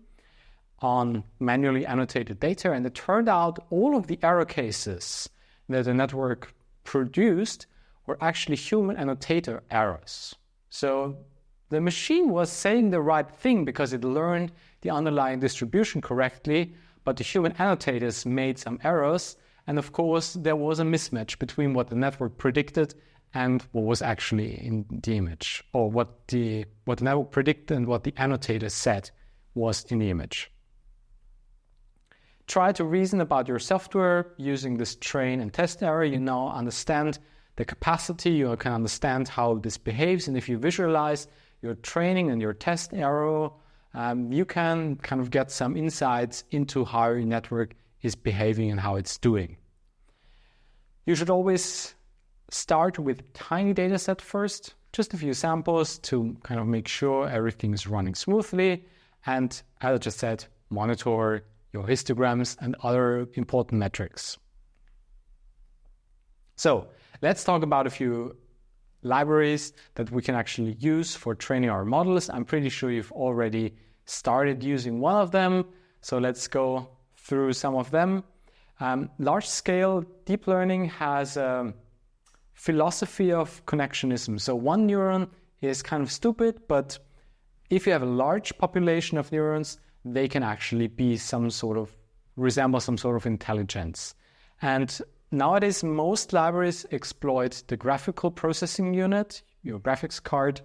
S1: on manually annotated data, and it turned out all of the error cases that the network produced were actually human annotator errors. So the machine was saying the right thing because it learned the underlying distribution correctly, but the human annotators made some errors, and of course there was a mismatch between what the network predicted and what was actually in the image, or what the network predicted and what the annotator said was in the image. Try to reason about your software using this train and test error. You now understand the capacity, you can understand how this behaves, and if you visualize your training and your test error, you can kind of get some insights into how your network is behaving and how it's doing. You should always start with a tiny data set first, just a few samples to kind of make sure everything is running smoothly, and as I just said, monitor your histograms and other important metrics. So let's talk about a few libraries that we can actually use for training our models. I'm pretty sure you've already started using one of them, so let's go through some of them. Large-scale deep learning has a philosophy of connectionism. So one neuron is kind of stupid, but if you have a large population of neurons, they can actually be resemble some sort of intelligence. And nowadays, most libraries exploit the graphical processing unit, your graphics card,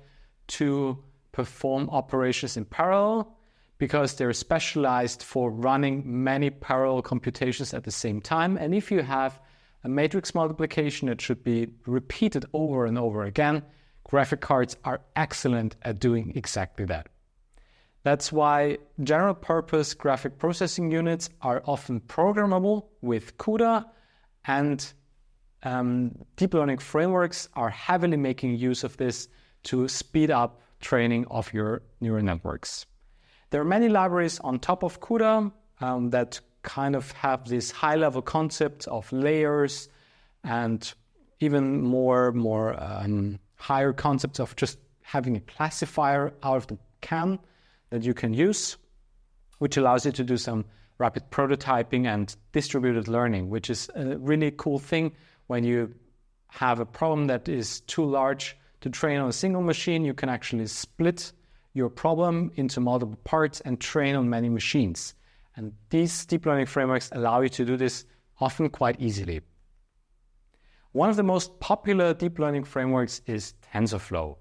S1: to perform operations in parallel because they're specialized for running many parallel computations at the same time. And if you have a matrix multiplication that should be repeated over and over again, graphic cards are excellent at doing exactly that. That's why general purpose graphic processing units are often programmable with CUDA, and deep learning frameworks are heavily making use of this to speed up training of your neural networks. There are many libraries on top of CUDA that kind of have this high-level concept of layers and even more higher concepts of just having a classifier out of the can that you can use, which allows you to do some rapid prototyping and distributed learning, which is a really cool thing. When you have a problem that is too large to train on a single machine, you can actually split your problem into multiple parts and train on many machines. And these deep learning frameworks allow you to do this often quite easily. One of the most popular deep learning frameworks is TensorFlow.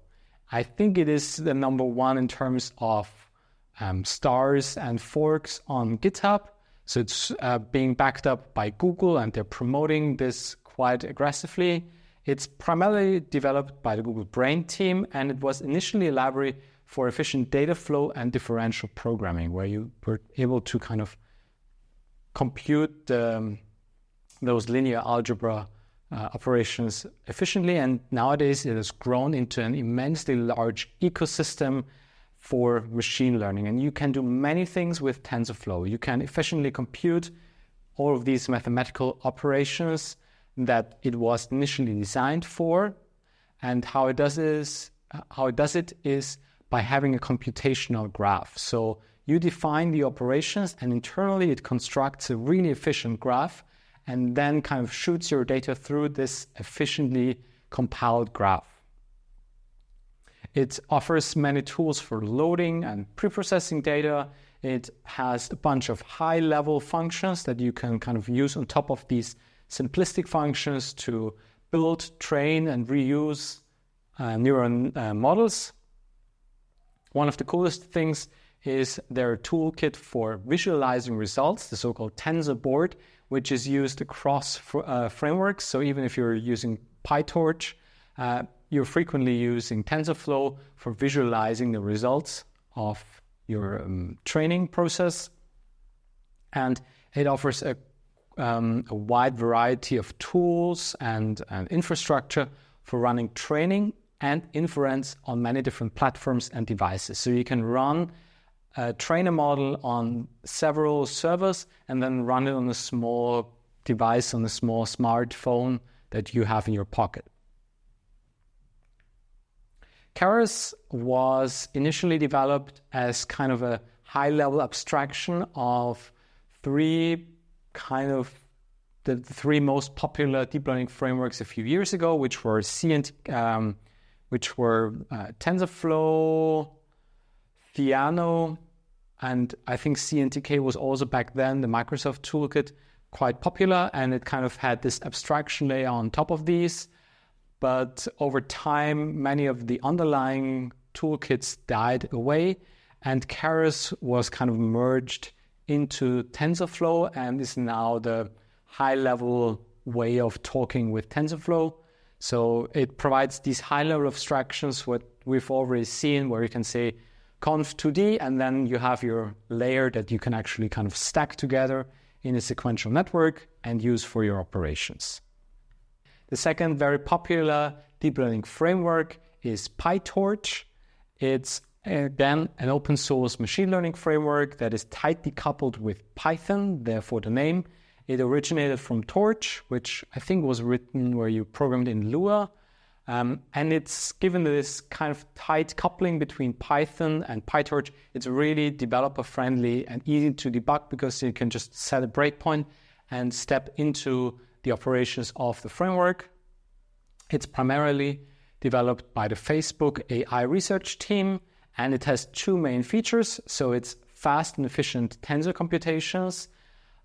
S1: I think it is the number one in terms of stars and forks on GitHub. So it's being backed up by Google, and they're promoting this quite aggressively. It's primarily developed by the Google Brain team, and it was initially a library for efficient data flow and differential programming, where you were able to kind of compute those linear algebra operations efficiently. And nowadays it has grown into an immensely large ecosystem for machine learning. And you can do many things with TensorFlow. You can efficiently compute all of these mathematical operations that it was initially designed for. And how it does it is by having a computational graph. So you define the operations, and internally it constructs a really efficient graph and then kind of shoots your data through this efficiently compiled graph. It offers many tools for loading and preprocessing data. It has a bunch of high-level functions that you can kind of use on top of these simplistic functions to build, train, and reuse neural models. One of the coolest things is their toolkit for visualizing results, the so-called tensor board, which is used across frameworks. So even if you're using PyTorch, you're frequently using TensorFlow for visualizing the results of your training process. And it offers a wide variety of tools and infrastructure for running training and inference on many different platforms and devices. So you can run a trainer model on several servers and then run it on a small device, on a small smartphone that you have in your pocket. Keras was initially developed as kind of a high-level abstraction of the three most popular deep learning frameworks a few years ago, which were TensorFlow, Theano, and I think CNTK was also back then, the Microsoft toolkit, quite popular, and it kind of had this abstraction layer on top of these. But over time, many of the underlying toolkits died away, and Keras was kind of merged into TensorFlow and is now the high-level way of talking with TensorFlow. So it provides these high-level abstractions, what we've already seen, where you can say conv2d, and then you have your layer that you can actually kind of stack together in a sequential network and use for your operations. The second very popular deep learning framework is PyTorch. It's, again, an open source machine learning framework that is tightly coupled with Python, therefore the name. It originated from Torch, which I think was written where you programmed in Lua. And it's given this kind of tight coupling between Python and PyTorch. It's really developer friendly and easy to debug because you can just set a breakpoint and step into the operations of the framework. It's primarily developed by the Facebook AI research team, and it has two main features. So it's fast and efficient tensor computations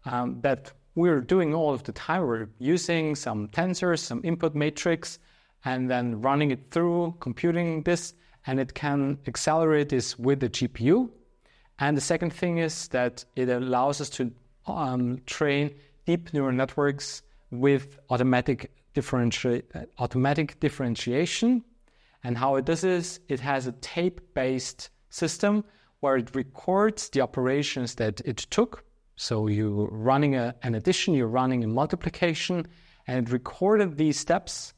S1: that we're doing all of the time. We're using some tensors, some input matrix, and then running it through, computing this, and it can accelerate this with the GPU. And the second thing is that it allows us to train deep neural networks with automatic differentiation. And how it does is, it has a tape-based system where it records the operations that it took. So you're running an addition, you're running a multiplication, and it recorded these steps.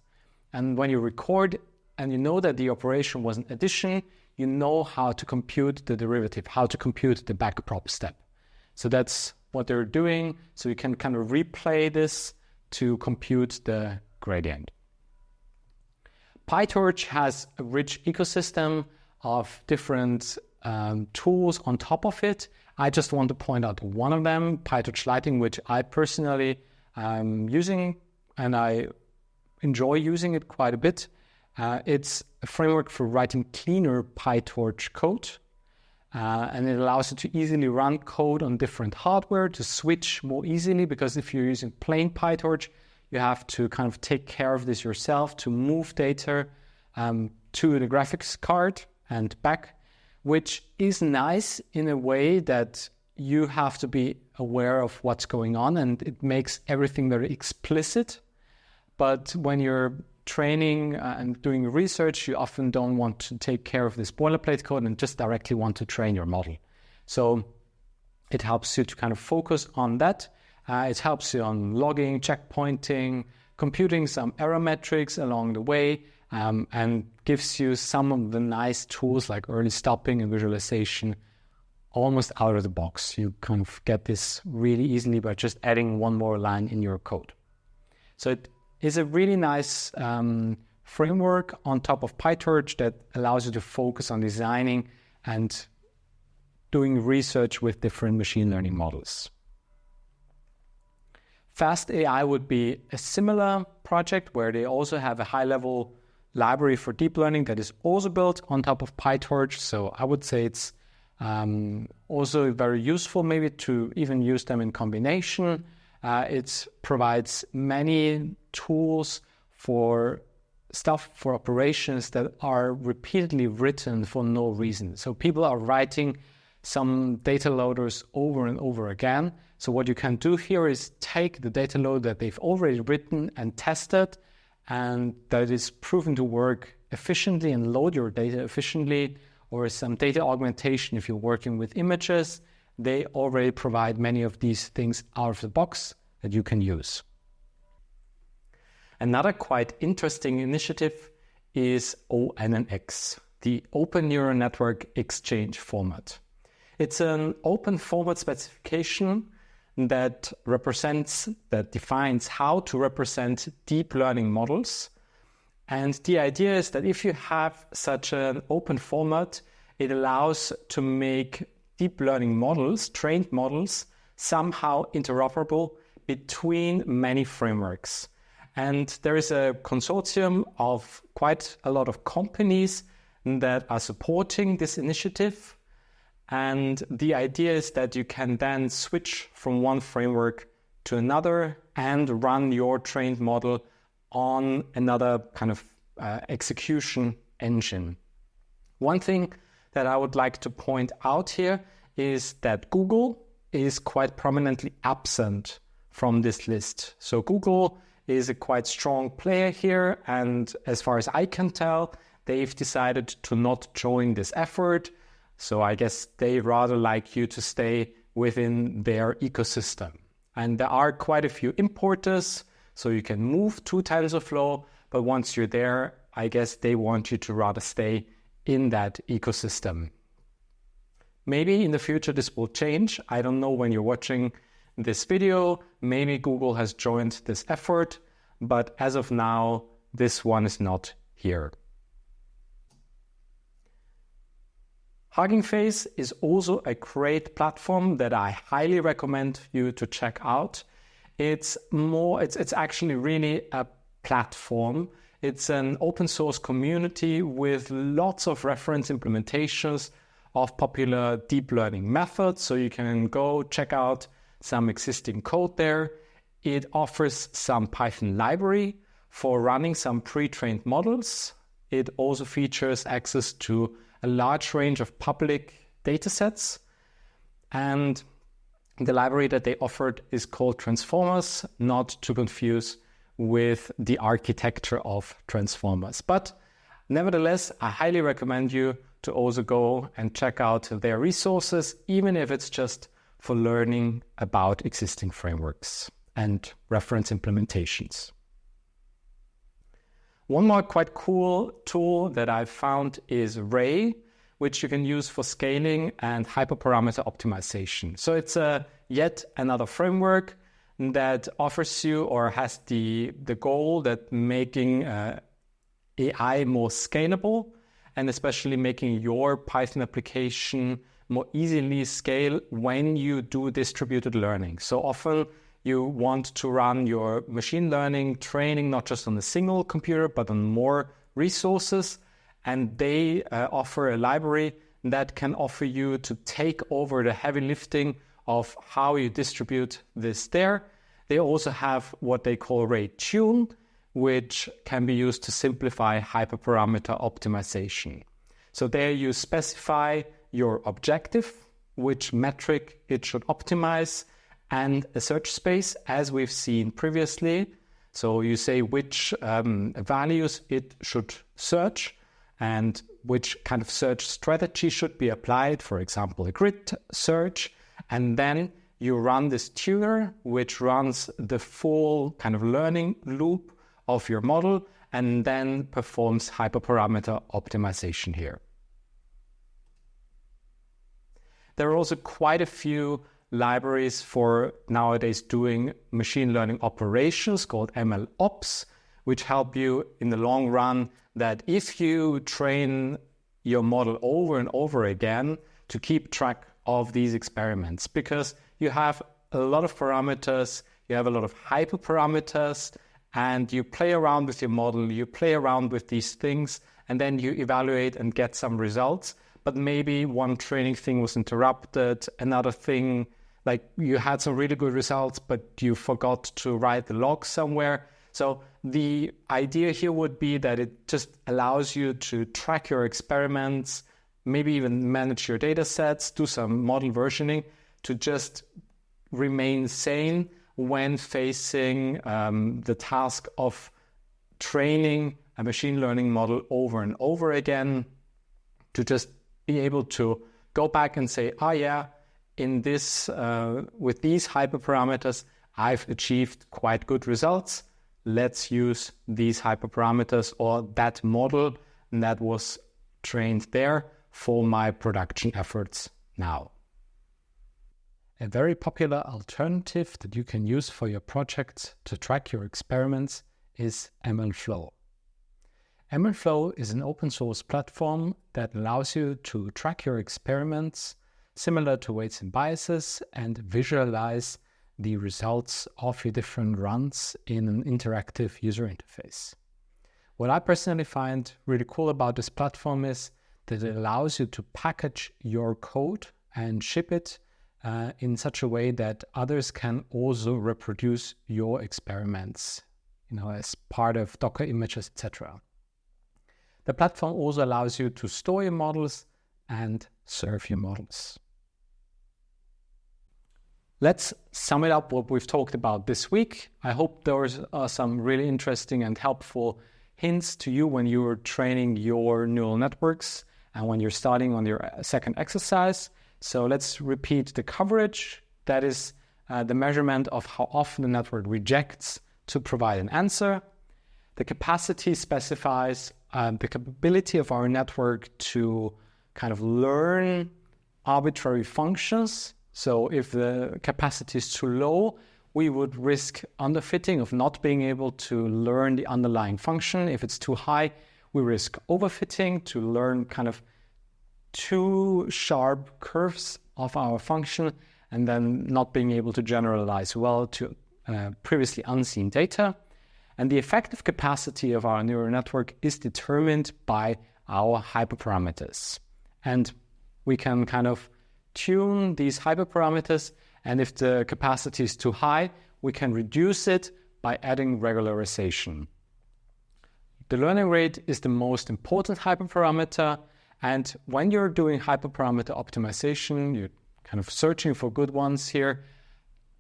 S1: And when you record and you know that the operation was an addition, you know how to compute the derivative, how to compute the backprop step. So that's what they're doing. So you can kind of replay this to compute the gradient. PyTorch has a rich ecosystem of different tools on top of it. I just want to point out one of them, PyTorch Lighting, which I personally am using, and I enjoy using it quite a bit. It's a framework for writing cleaner PyTorch code, and it allows you to easily run code on different hardware, to switch more easily, because if you're using plain PyTorch, you have to kind of take care of this yourself to move data to the graphics card and back, which is nice in a way that you have to be aware of what's going on, and it makes everything very explicit. But when you're training and doing research, you often don't want to take care of this boilerplate code and just directly want to train your model. So it helps you to kind of focus on that. It helps you on logging, checkpointing, computing some error metrics along the way, and gives you some of the nice tools like early stopping and visualization almost out of the box. You kind of get this really easily by just adding one more line in your code. So it is a really nice framework on top of PyTorch that allows you to focus on designing and doing research with different machine learning models. Fast AI would be a similar project where they also have a high-level library for deep learning that is also built on top of PyTorch. So I would say it's also very useful maybe to even use them in combination. It provides many tools for stuff for operations that are repeatedly written for no reason. So people are writing some data loaders over and over again. So what you can do here is take the data load that they've already written and tested and that is proven to work efficiently and load your data efficiently, or some data augmentation if you're working with images. They already provide many of these things out of the box that you can use. Another quite interesting initiative is ONNX, the Open Neural Network Exchange format. It's an open format specification that defines how to represent deep learning models. And the idea is that if you have such an open format, it allows to make deep learning models, trained models, somehow interoperable between many frameworks. And there is a consortium of quite a lot of companies that are supporting this initiative. And the idea is that you can then switch from one framework to another and run your trained model on another kind of execution engine. One thing that I would like to point out here is that Google is quite prominently absent from this list. So Google is a quite strong player here, and as far as I can tell, they've decided to not join this effort. So I guess they rather like you to stay within their ecosystem. And there are quite a few importers, so you can move to TensorFlow, but once you're there, I guess they want you to rather stay in that ecosystem. Maybe in the future this will change. I don't know when you're watching this video. Maybe Google has joined this effort, but as of now, this one is not here. Hugging Face is also a great platform that I highly recommend you to check out. It's actually really a platform. It's an open source community with lots of reference implementations of popular deep learning methods. So you can go check out some existing code there. It offers some Python library for running some pre-trained models. It also features access to a large range of public datasets. And the library that they offered is called Transformers, not to confuse with the architecture of Transformers. But nevertheless, I highly recommend you to also go and check out their resources, even if it's just for learning about existing frameworks and reference implementations. One more quite cool tool that I've found is Ray, which you can use for scaling and hyperparameter optimization. So it's yet another framework that offers you or has the goal that making AI more scalable, and especially making your Python application more easily scale when you do distributed learning. So often you want to run your machine learning training not just on a single computer, but on more resources. And they offer a library that can offer you to take over the heavy lifting of how you distribute this there. They also have what they call Ray Tune, which can be used to simplify hyperparameter optimization. So there you specify your objective, which metric it should optimize, and a search space, as we've seen previously. So you say which values it should search and which kind of search strategy should be applied, for example, a grid search, and then you run this tuner, which runs the full kind of learning loop of your model and then performs hyperparameter optimization here. There are also quite a few libraries for nowadays doing machine learning operations called MLOps, which help you in the long run that if you train your model over and over again to keep track of these experiments, because you have a lot of parameters, you have a lot of hyperparameters, and you play around with your model, you play around with these things, and then you evaluate and get some results. But maybe one training thing was interrupted, another thing, like you had some really good results, but you forgot to write the log somewhere. So the idea here would be that it just allows you to track your experiments, maybe even manage your data sets, do some model versioning to just remain sane when facing the task of training a machine learning model over and over again to just be able to go back and say, oh yeah, in this, with these hyperparameters, I've achieved quite good results. Let's use these hyperparameters or that model that was trained there for my production efforts now. A very popular alternative that you can use for your projects to track your experiments is MLflow. MLflow is an open source platform that allows you to track your experiments similar to weights and biases and visualize the results of your different runs in an interactive user interface. What I personally find really cool about this platform is that it allows you to package your code and ship it in such a way that others can also reproduce your experiments, as part of Docker images, etc. The platform also allows you to store your models and serve your models. Let's sum it up what we've talked about this week. I hope those are some really interesting and helpful hints to you when you're training your neural networks and when you're starting on your second exercise. So let's repeat the coverage. That is the measurement of how often the network rejects to provide an answer. The capacity specifies the capability of our network to kind of learn arbitrary functions. So if the capacity is too low, we would risk underfitting of not being able to learn the underlying function. If it's too high, we risk overfitting to learn kind of too sharp curves of our function and then not being able to generalize well to previously unseen data. And the effective capacity of our neural network is determined by our hyperparameters. And we can kind of tune these hyperparameters, and if the capacity is too high, we can reduce it by adding regularization. The learning rate is the most important hyperparameter, and when you're doing hyperparameter optimization, you're kind of searching for good ones here,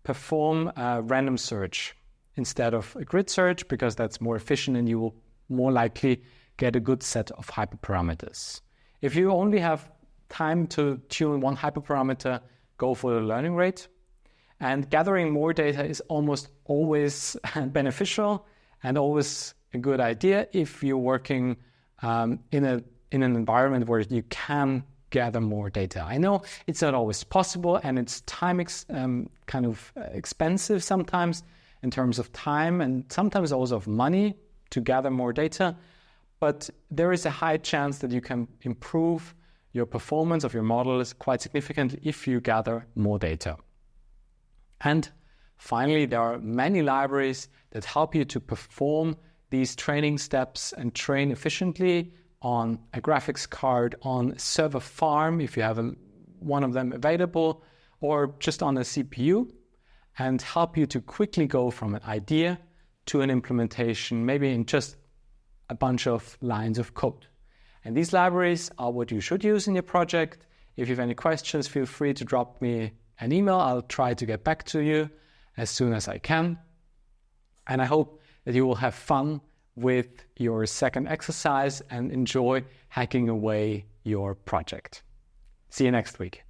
S1: perform a random search instead of a grid search, because that's more efficient and you will more likely get a good set of hyperparameters. If you only have time to tune one hyperparameter, go for the learning rate. And gathering more data is almost always beneficial and always a good idea if you're working in an environment where you can gather more data. I know it's not always possible, and it's time expensive sometimes in terms of time and sometimes also of money to gather more data, but there is a high chance that you can improve your performance of your models quite significantly if you gather more data. And finally, there are many libraries that help you to perform these training steps and train efficiently on a graphics card, on a server farm, if you have one of them available, or just on a CPU, and help you to quickly go from an idea to an implementation, maybe in just a bunch of lines of code. And these libraries are what you should use in your project. If you have any questions, feel free to drop me an email. I'll try to get back to you as soon as I can. And I hope that you will have fun with your second exercise and enjoy hacking away your project. See you next week.